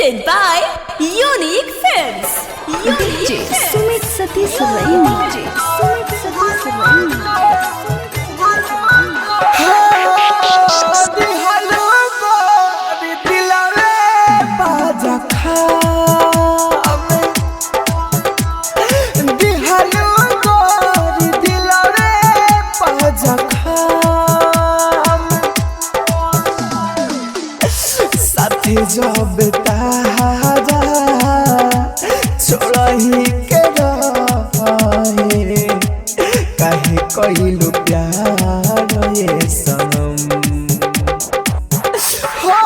Presented by Unique Films. DJ Sumit Satish Raini. DJ Sumit Satish Raini. जब तारा छोड़ही के रहे काहे कइलू प्यार ये सनम हो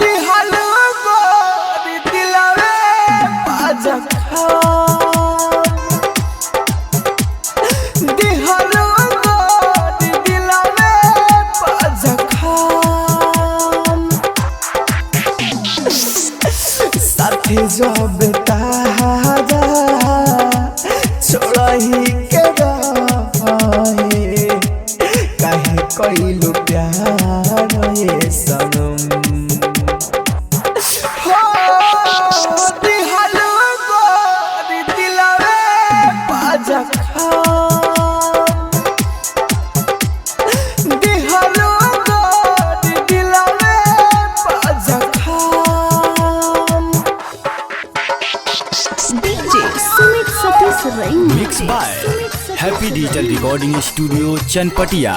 दिहलो गोरी दिलवे पाजखा दिहलो गोरी दिलवे पाजखा साथी जब तारा छोड़ही के रहे काहे कइलू प्यार ये सनम हो दिहलो गोरी दिलवे पाजखा दिहलो गोरी दिलवे पाजखा DJ Sumit Satish Raini. Mixed by Happy Digital Recording Studio Chanpatia.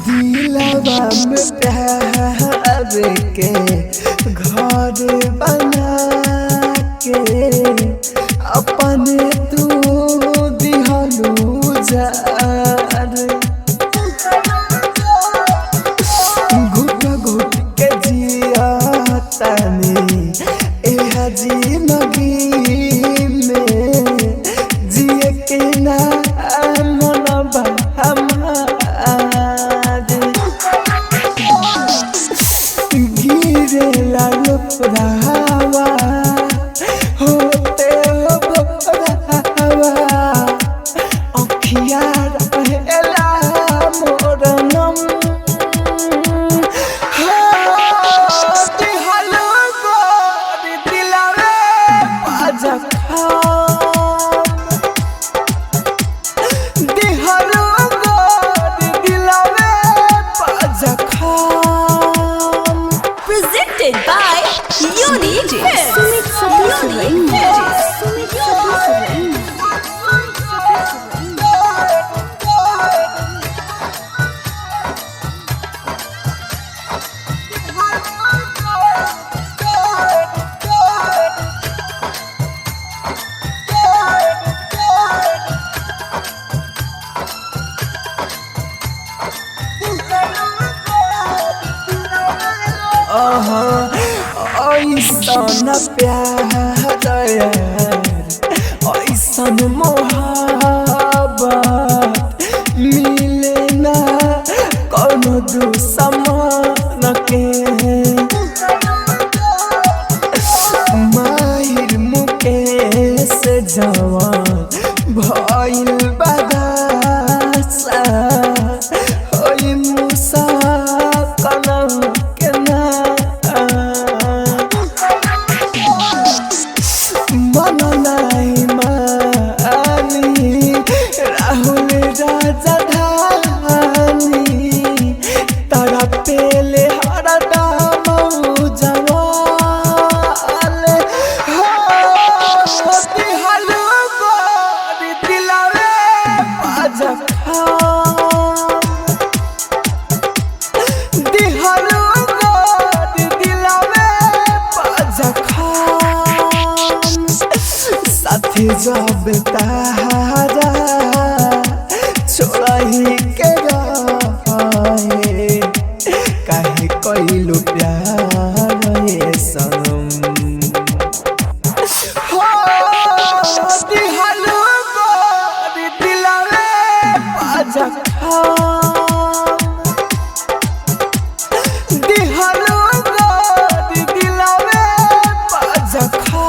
दिलवा में प्यार के घर बना के अपने तू दिहलू जार घुट घुट के जिया तनी एह जिंदगी में जिए के ना मनवा रावा होते हो भरावा अखिया रहेला मोरनम दिहलो गोरी दिलवे पाजखा दिहलो गोरी दिलवे पाजखा Presented by Unique Films. Sumit Satish Raini. DJ Sumit Satish Raini. ऐसन प्यार ऐसन मोहब्बत मिले ना कौनो दुश्मन के माहिर मुकेश जवान भइल बदासा होई मुसा कनम के ना मन नहीं मानी राहुल राजा धानी तारा पेले हर दाम जवाल हो दिहलो गोरी दिलवे पाजखा दिहलो गोरी दिलवे पाजखा साथी जब तारा छोड़ही के रहे काहे कइलू प्यार ये सनम हो दिहलो गोरी दिलवे जखम दिहलो गोरी दिलवे जखम।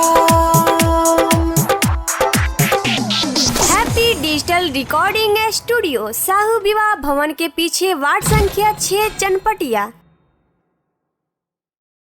Happy digital recording studio Sahu विवाह भवन के पीछे वार्ड संख्या 6 चनपटिया।